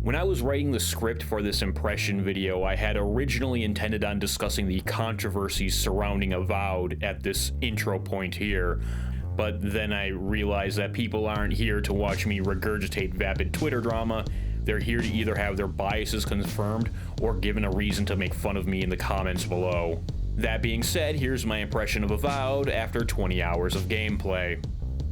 When I was writing the script for this impression video, I had originally intended on discussing the controversies surrounding Avowed at this intro point here, but then I realized that people aren't here to watch me regurgitate vapid Twitter drama. They're here to either have their biases confirmed or given a reason to make fun of me in the comments below. That being said, here's my impression of Avowed after 20 hours of gameplay.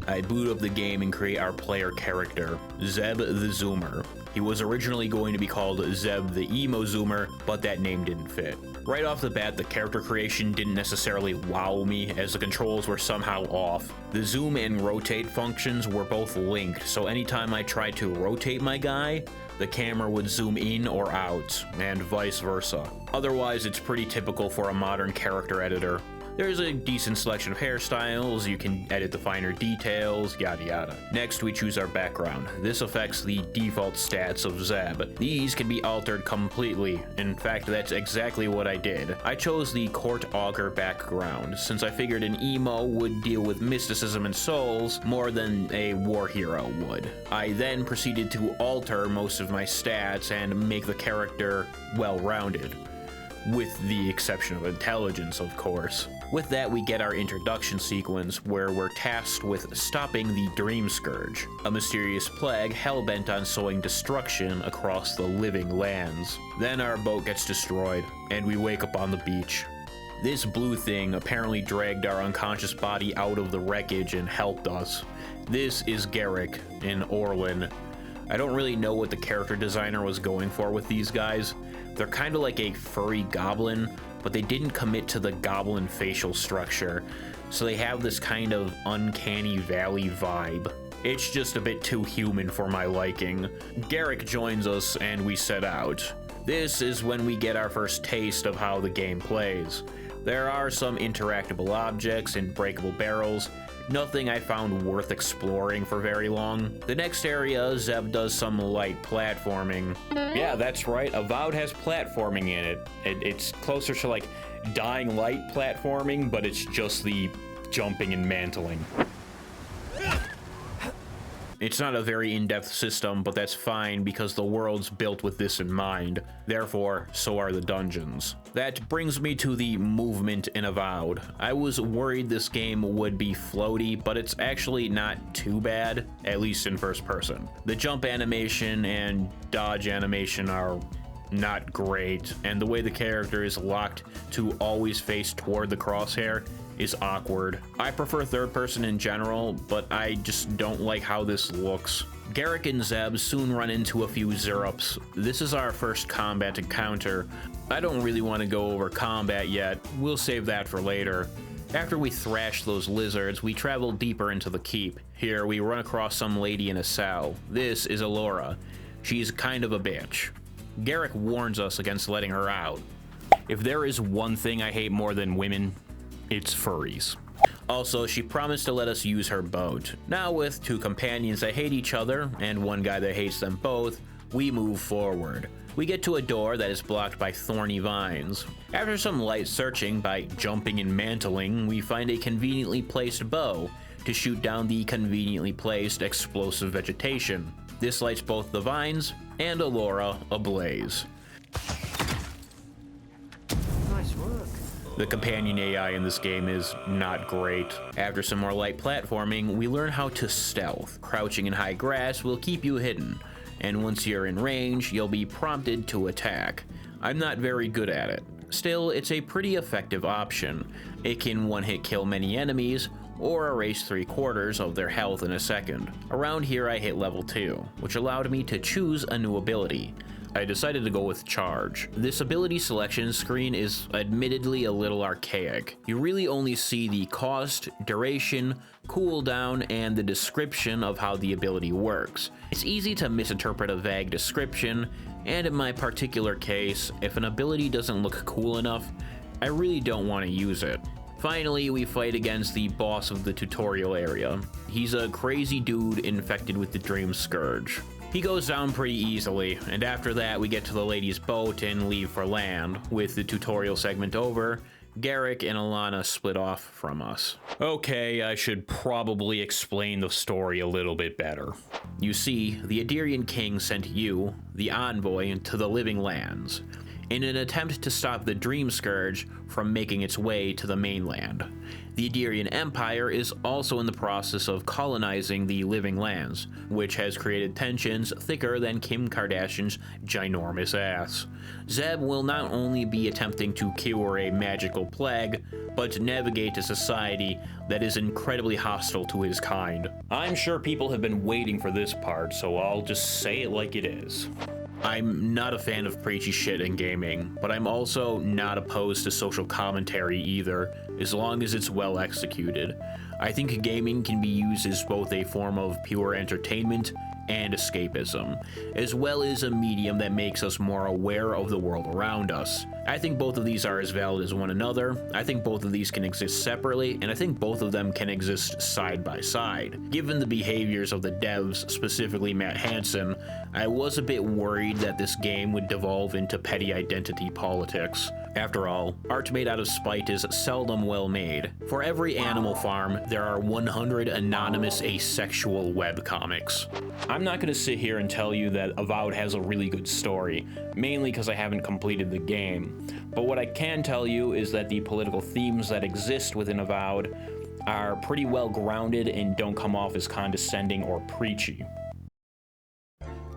I boot up the game and create our player character, Zeb the Zoomer. He was originally going to be called Zeb the Emo Zoomer, but that name didn't fit. Right off the bat, the character creation didn't necessarily wow me, as the controls were somehow off. The zoom and rotate functions were both linked, so anytime I tried to rotate my guy, the camera would zoom in or out, and vice versa. Otherwise, it's pretty typical for a modern character editor. There's a decent selection of hairstyles, you can edit the finer details, yada yada. Next, we choose our background. This affects the default stats of Zeb. These can be altered completely. In fact, that's exactly what I did. I chose the Court Augur background, since I figured an emo would deal with mysticism and souls more than a war hero would. I then proceeded to alter most of my stats and make the character well-rounded, with the exception of intelligence, of course. With that, we get our introduction sequence, where we're tasked with stopping the Dream Scourge, a mysterious plague hell-bent on sowing destruction across the living lands. Then our boat gets destroyed, and we wake up on the beach. This blue thing apparently dragged our unconscious body out of the wreckage and helped us. This is Garrick in Orlin. I don't really know what the character designer was going for with these guys. They're kind of like a furry goblin, but they didn't commit to the goblin facial structure, so they have this kind of uncanny valley vibe. It's just a bit too human for my liking. Garrick joins us and we set out. This is when we get our first taste of how the game plays. There are some interactable objects and breakable barrels, nothing I found worth exploring for very long. The next area, Zeb does some light platforming. Yeah, that's right, Avowed has platforming in it. It's closer to like Dying Light platforming, but it's just the jumping and mantling. It's not a very in-depth system, but that's fine because the world's built with this in mind. Therefore, so are the dungeons. That brings me to the movement in Avowed. I was worried this game would be floaty, but it's actually not too bad, at least in first person. The jump animation and dodge animation are not great, and the way the character is locked to always face toward the crosshair is awkward. I prefer third person in general, but I just don't like how this looks. Garrick and Zeb soon run into a few Zerups. This is our first combat encounter. I don't really want to go over combat yet, we'll save that for later. After we thrash those lizards, we travel deeper into the keep. Here we run across some lady in a cell. This is Alora. She's kind of a bitch. Garrick warns us against letting her out. If there is one thing I hate more than women, it's furries. Also, she promised to let us use her boat. Now with two companions that hate each other, and one guy that hates them both, we move forward. We get to a door that is blocked by thorny vines. After some light searching by jumping and mantling, we find a conveniently placed bow to shoot down the conveniently placed explosive vegetation. This lights both the vines and Alora ablaze. Nice work. The companion AI in this game is not great. After some more light platforming, we learn how to stealth. Crouching in high grass will keep you hidden, and once you're in range, you'll be prompted to attack. I'm not very good at it. Still, it's a pretty effective option. It can one-hit kill many enemies, or erase 3/4 of their health in a second. Around here I hit level 2, which allowed me to choose a new ability. I decided to go with Charge. This ability selection screen is admittedly a little archaic. You really only see the cost, duration, cooldown, and the description of how the ability works. It's easy to misinterpret a vague description, and in my particular case, if an ability doesn't look cool enough, I really don't want to use it. Finally, we fight against the boss of the tutorial area. He's a crazy dude infected with the Dream Scourge. He goes down pretty easily, and after that we get to the lady's boat and leave for land. With the tutorial segment over, Garrick and Alana split off from us. Okay, I should probably explain the story a little bit better. You see, the Adirian king sent you, the envoy, to the living lands, in an attempt to stop the Dream Scourge from making its way to the mainland. The Adirian Empire is also in the process of colonizing the living lands, which has created tensions thicker than Kim Kardashian's ginormous ass. Zeb will not only be attempting to cure a magical plague, but navigate a society that is incredibly hostile to his kind. I'm sure people have been waiting for this part, so I'll just say it like it is. I'm not a fan of preachy shit in gaming, but I'm also not opposed to social commentary either, as long as it's well executed. I think gaming can be used as both a form of pure entertainment and escapism, as well as a medium that makes us more aware of the world around us. I think both of these are as valid as one another. I think both of these can exist separately, and I think both of them can exist side by side. Given the behaviors of the devs, specifically Matt Hansen, I was a bit worried that this game would devolve into petty identity politics. After all, art made out of spite is seldom well made. For every Animal Farm, there are 100 anonymous asexual webcomics. I'm not going to sit here and tell you that Avowed has a really good story, mainly because I haven't completed the game. But what I can tell you is that the political themes that exist within Avowed are pretty well grounded and don't come off as condescending or preachy.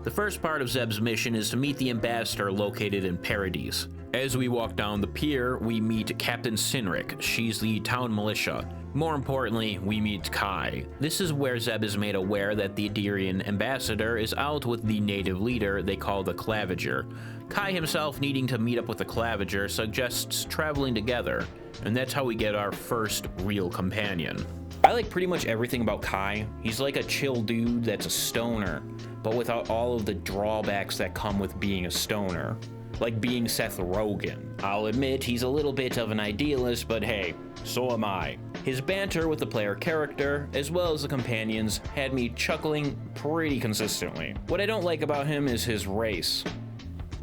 The first part of Zeb's mission is to meet the ambassador located in Paradis. As we walk down the pier, we meet Captain Sinric. She's the town militia. More importantly, we meet Kai. This is where Zeb is made aware that the Adirian ambassador is out with the native leader they call the Claviger. Kai himself, needing to meet up with the Claviger, suggests traveling together, and that's how we get our first real companion. I like pretty much everything about Kai. He's like a chill dude that's a stoner, but without all of the drawbacks that come with being a stoner. Like being Seth Rogen. I'll admit he's a little bit of an idealist, but hey, so am I. His banter with the player character, as well as the companions, had me chuckling pretty consistently. What I don't like about him is his race.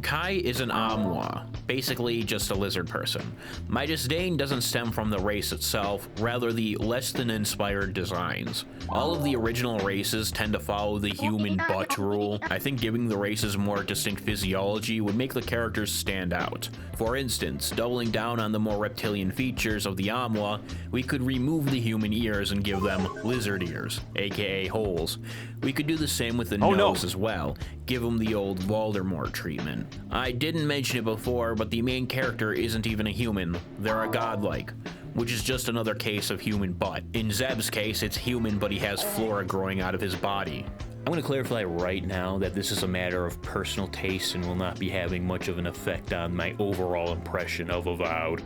Kai is an Amwa, basically just a lizard person. My disdain doesn't stem from the race itself, rather the less than inspired designs. All of the original races tend to follow the human butt rule. I think giving the races more distinct physiology would make the characters stand out. For instance, doubling down on the more reptilian features of the Amwa, we could remove the human ears and give them lizard ears, aka holes. We could do the same with the nose as well, give them the old Voldemort treatment. I didn't mention it before, but the main character isn't even a human. They're a godlike, which is just another case of human butt. In Zeb's case, it's human, but he has flora growing out of his body. I'm going to clarify right now that this is a matter of personal taste and will not be having much of an effect on my overall impression of Avowed.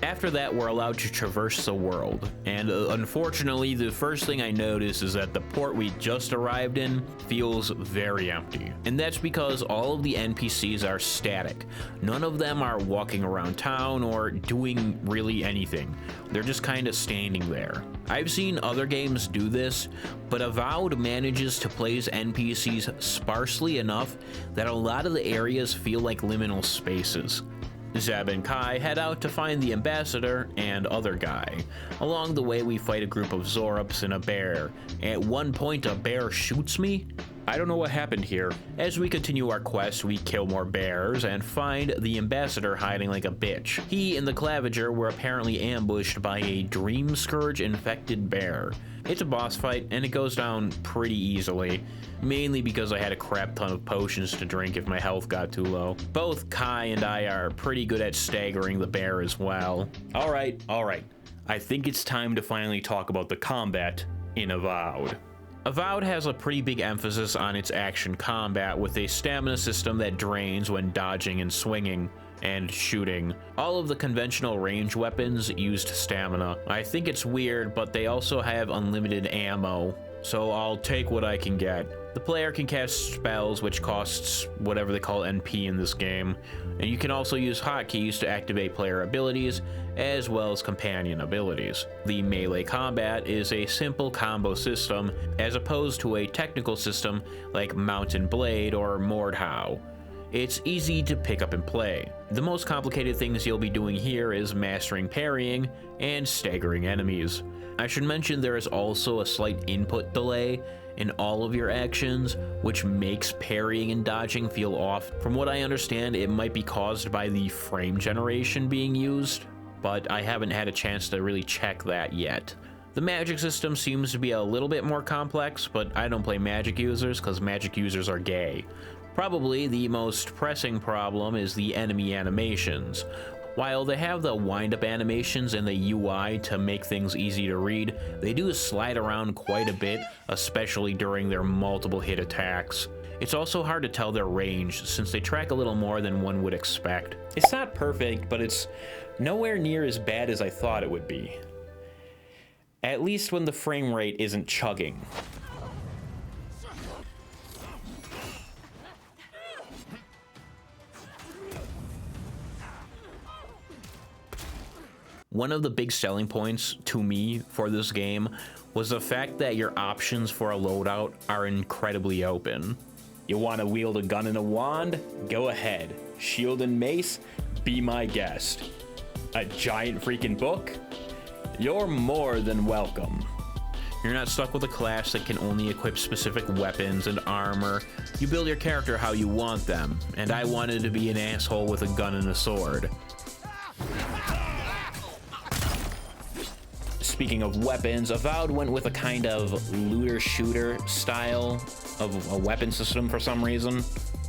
After that, we're allowed to traverse the world, and unfortunately, the first thing I notice is that the port we just arrived in feels very empty. And that's because all of the NPCs are static. None of them are walking around town or doing really anything. They're just kind of standing there. I've seen other games do this, but Avowed manages to place NPCs sparsely enough that a lot of the areas feel like liminal spaces. Zeb and Kai head out to find the ambassador and other guy. Along the way, we fight a group of Zorups and a bear. At one point, a bear shoots me? I don't know what happened here. As we continue our quest, we kill more bears and find the ambassador hiding like a bitch. He and the Claviger were apparently ambushed by a Dream Scourge infected bear. It's a boss fight, and it goes down pretty easily, mainly because I had a crap ton of potions to drink if my health got too low. Both Kai and I are pretty good at staggering the bear as well. Alright. I think it's time to finally talk about the combat in Avowed. Avowed has a pretty big emphasis on its action combat with a stamina system that drains when dodging and swinging and shooting. All of the conventional range weapons used stamina. I think it's weird, but they also have unlimited ammo, so I'll take what I can get. The player can cast spells, which costs whatever they call NP in this game, and you can also use hotkeys to activate player abilities, as well as companion abilities. The melee combat is a simple combo system, as opposed to a technical system like Mountain Blade or Mordhau. it's easy to pick up and play. The most complicated things you'll be doing here is mastering parrying and staggering enemies. I should mention there is also a slight input delay in all of your actions, which makes parrying and dodging feel off. From what I understand, it might be caused by the frame generation being used, but I haven't had a chance to really check that yet. The magic system seems to be a little bit more complex, but I don't play magic users because magic users are gay. Probably the most pressing problem is the enemy animations. While they have the wind-up animations and the UI to make things easy to read, they do slide around quite a bit, especially during their multiple hit attacks. It's also hard to tell their range, since they track a little more than one would expect. It's not perfect, but it's nowhere near as bad as I thought it would be. At least when the frame rate isn't chugging. One of the big selling points to me for this game was the fact that your options for a loadout are incredibly open. You want to wield a gun and a wand? Go ahead. Shield and mace? Be my guest. A giant freaking book? You're more than welcome. You're not stuck with a class that can only equip specific weapons and armor. You build your character how you want them, and I wanted to be an asshole with a gun and a sword. Speaking of weapons, Avowed went with a kind of looter-shooter style of a weapon system for some reason.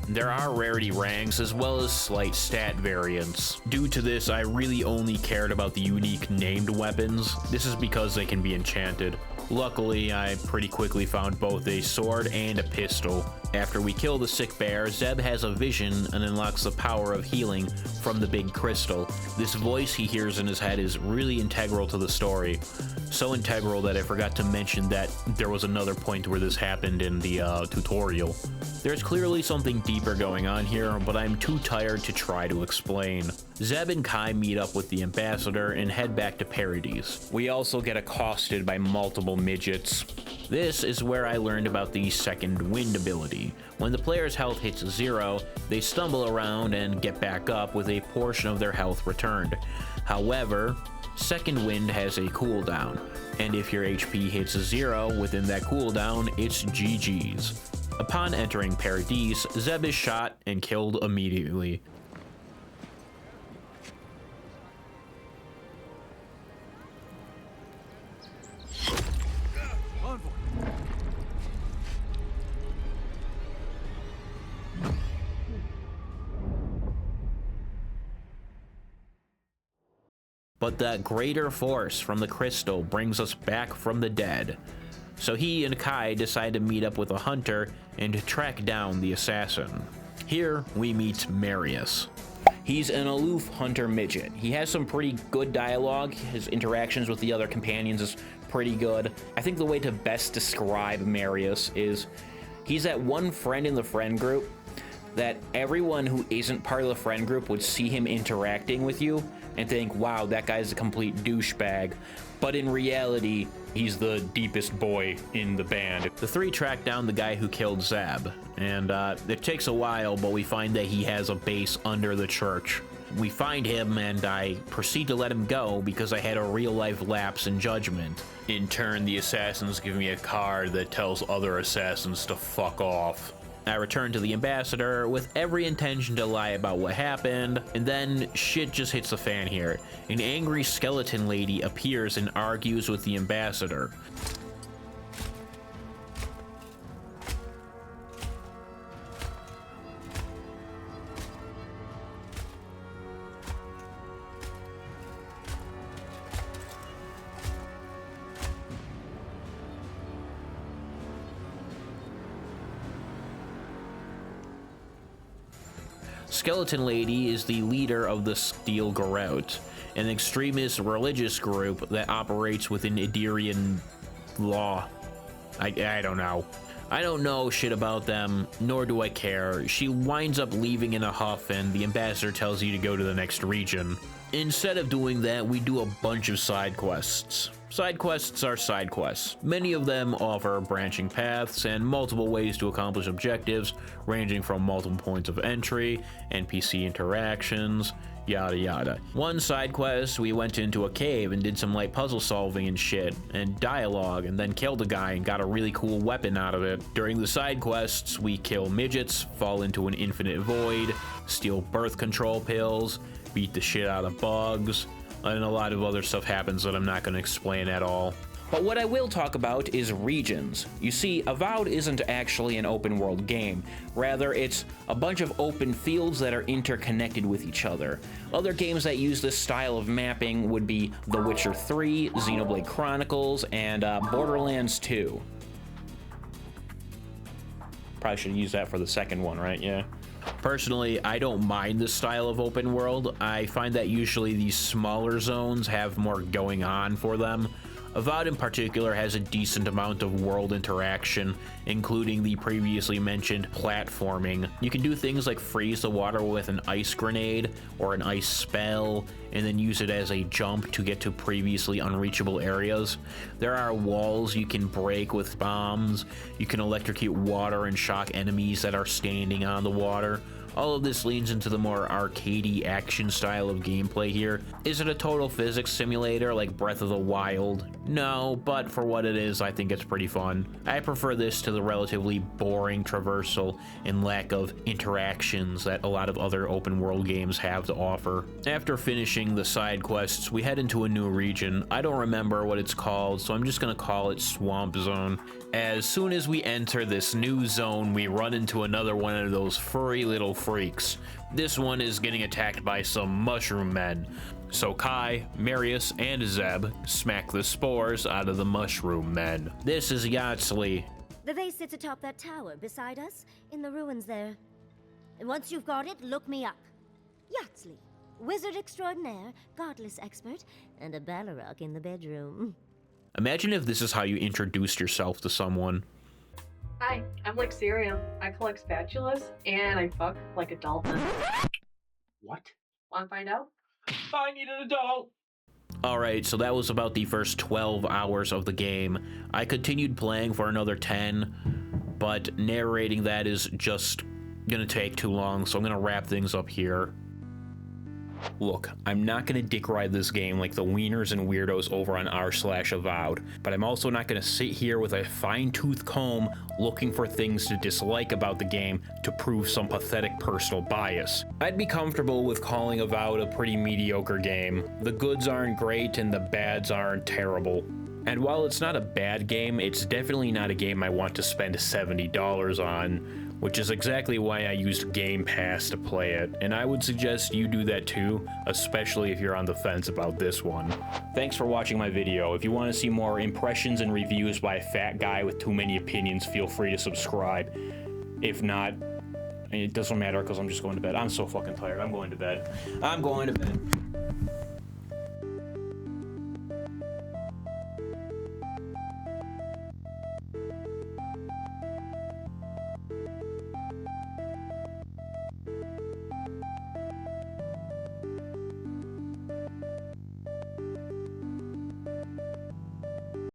There are rarity ranks as well as slight stat variants. Due to this, I really only cared about the unique named weapons. This is because they can be enchanted. Luckily, I pretty quickly found both a sword and a pistol. After we kill the sick bear, Zeb has a vision and unlocks the power of healing from the big crystal. This voice he hears in his head is really integral to the story. So integral that I forgot to mention that there was another point where this happened in the tutorial. There's clearly something deeper going on here, but I'm too tired to try to explain. Zeb and Kai meet up with the ambassador and head back to Paradis. We also get accosted by multiple midgets. This is where I learned about the second wind ability. When the player's health hits 0, they stumble around and get back up with a portion of their health returned. However, second wind has a cooldown, and if your HP hits 0 within that cooldown, it's GG's. Upon entering Paradis, Zeb is shot and killed immediately. But that greater force from the crystal brings us back from the dead. So he and Kai decide to meet up with a hunter and track down the assassin. Here we meet Marius. He's an aloof hunter midget. He has some pretty good dialogue. His interactions with the other companions is pretty good. I think the way to best describe Marius is he's that one friend in the friend group that everyone who isn't part of the friend group would see him interacting with you and think, wow, that guy's a complete douchebag. But in reality, he's the deepest boy in the band. The three track down the guy who killed Zeb, and it takes a while, but we find that he has a base under the church. We find him, and I proceed to let him go because I had a real-life lapse in judgment. In turn, the assassins give me a card that tells other assassins to fuck off. I return to the ambassador with every intention to lie about what happened, and then shit just hits the fan here. An angry skeleton lady appears and argues with the ambassador. Skeleton Lady is the leader of the Steel Garrote, an extremist religious group that operates within Idirian law. I don't know. I don't know shit about them, nor do I care. She winds up leaving in a huff, and the ambassador tells you to go to the next region. Instead of doing that, we do a bunch of side quests. Side quests are side quests. Many of them offer branching paths and multiple ways to accomplish objectives, ranging from multiple points of entry, NPC interactions, yada yada. One side quest, we went into a cave and did some light puzzle solving and shit, and dialogue, and then killed a guy and got a really cool weapon out of it. During the side quests, we kill midgets, fall into an infinite void, steal birth control pills, beat the shit out of bugs, and a lot of other stuff happens that I'm not going to explain at all. But what I will talk about is regions. You see, Avowed isn't actually an open world game. Rather, it's a bunch of open fields that are interconnected with each other. Other games that use this style of mapping would be The Witcher 3, Xenoblade Chronicles, and Borderlands 2. Probably should use that for the second one, right? Yeah. Personally, I don't mind this style of open world. I find that usually these smaller zones have more going on for them. Avowed in particular has a decent amount of world interaction, including the previously mentioned platforming. You can do things like freeze the water with an ice grenade or an ice spell, and then use it as a jump to get to previously unreachable areas. There are walls you can break with bombs. You can electrocute water and shock enemies that are standing on the water. All of this leans into the more arcadey action style of gameplay here. Is it a total physics simulator like Breath of the Wild? No, but for what it is, I think it's pretty fun. I prefer this to the relatively boring traversal and lack of interactions that a lot of other open world games have to offer. After finishing the side quests, we head into a new region. I don't remember what it's called, so I'm just gonna call it Swamp Zone. As soon as we enter this new zone, we run into another one of those furry little freaks. This one is getting attacked by some mushroom men. So Kai, Marius, and Zeb smack the spores out of the mushroom men. This is Yatsley. The vase sits atop that tower beside us, in the ruins there. And once you've got it, look me up. Yatsley, wizard extraordinaire, godless expert, and a Balrog in the bedroom. Imagine if this is how you introduced yourself to someone. Hi, I'm Lixirium. I collect spatulas, and I fuck like a dolphin. What? Wanna find out? I need an adult! Alright, so that was about the first 12 hours of the game. I continued playing for another 10, but narrating that is just gonna take too long, so I'm gonna wrap things up here. Look, I'm not going to dick ride this game like the wieners and weirdos over on r/Avowed, but I'm also not going to sit here with a fine-tooth comb looking for things to dislike about the game to prove some pathetic personal bias. I'd be comfortable with calling Avowed a pretty mediocre game. The goods aren't great and the bads aren't terrible. And while it's not a bad game, it's definitely not a game I want to spend $70 on, which is exactly why I used Gamepass to play it, and I would suggest you do that too, especially if you're on the fence about this one. Thanks for watching my video. If you want to see more impressions and reviews by a fat guy with too many opinions, feel free to subscribe. If not, it doesn't matter because I'm just going to bed. I'm so fucking tired. I'm going to bed. I'm going to bed.